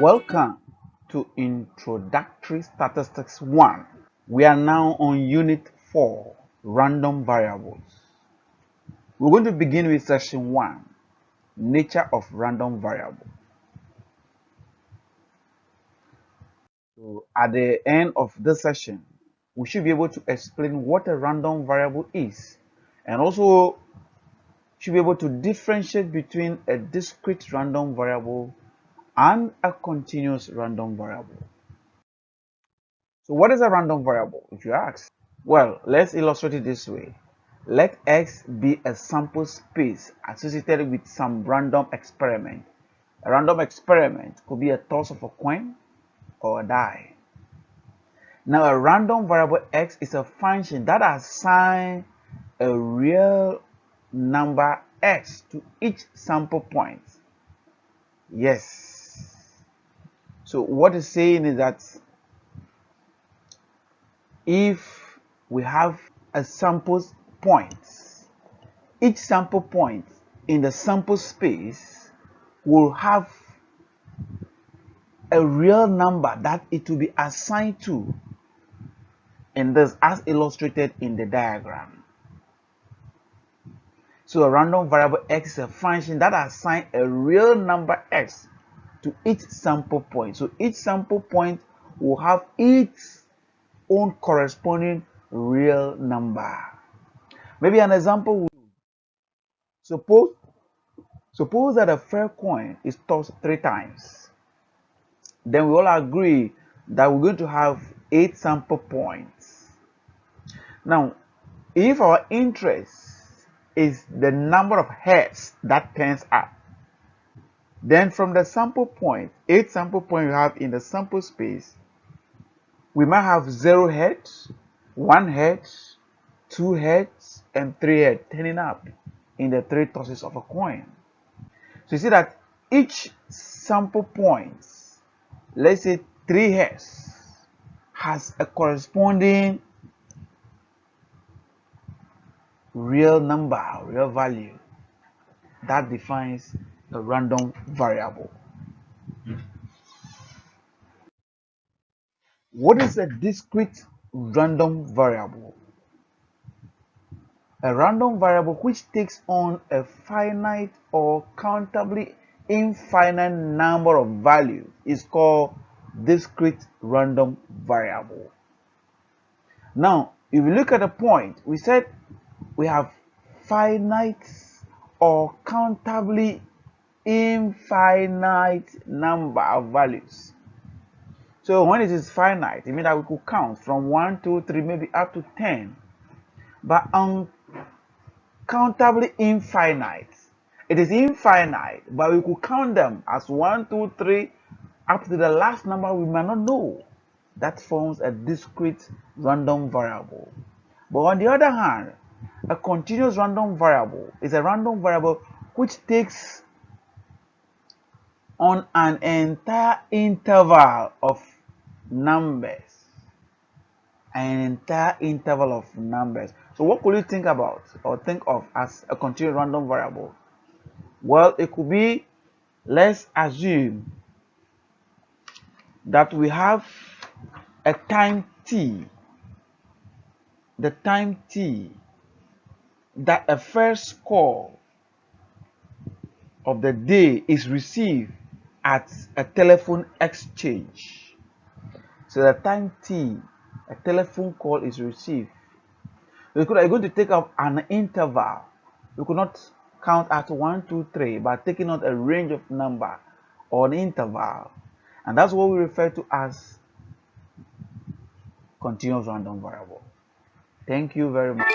Welcome to Introductory Statistics 1. We are now on Unit 4, Random Variables. We're going to begin with Section 1, Nature of Random Variable. So at the end of this session, we should be able to explain what a random variable is, and also should be able to differentiate between a discrete random variable and a continuous random variable. So what is a random variable, if you ask? Well, let's illustrate it this way. Let X be a sample space associated with some random experiment. A random experiment could be a toss of a coin or a die. Now, a random variable X is a function that assigns a real number X to each sample point. Yes. So what it's saying is that if we have a sample point, each sample point in the sample space will have a real number that it will be assigned to in this, as illustrated in the diagram. So a random variable X is a function that assigns a real number X to each sample point. So each sample point will have its own corresponding real number. Maybe an example would suppose that a fair coin is tossed 3 times. Then we all agree that we're going to have 8 sample points. Now, if our interest is the number of heads that turns up, then from the sample point, 8 sample points we have in the sample space, we might have 0 heads, 1 head, 2 heads, and 3 heads turning up in the 3 tosses of a coin. So you see that each sample point, let's say 3 heads, has a corresponding real number, real value that defines a random variable. What is a discrete random variable? A random variable which takes on a finite or countably infinite number of values is called discrete random variable. Now, if you look at the point, we said we have finite or countably infinite number of values. So when it is finite, it means that we could count from 1, 2, 3, maybe up to 10. But uncountably infinite, it is infinite, but we could count them as 1, 2, 3, up to the last number we may not know. That forms a discrete random variable. But on the other hand, a continuous random variable is a random variable which takes on an entire interval of numbers. So what could you think about or think of as a continuous random variable? Well, it could be, let's assume that we have a time t, the time t that a first call of the day is received at a telephone exchange. So the time t a telephone call is received. We are going to take up an interval. We could not count at 1, 2, 3, but taking out a range of number or an interval. And that's what we refer to as continuous random variable. Thank you very much.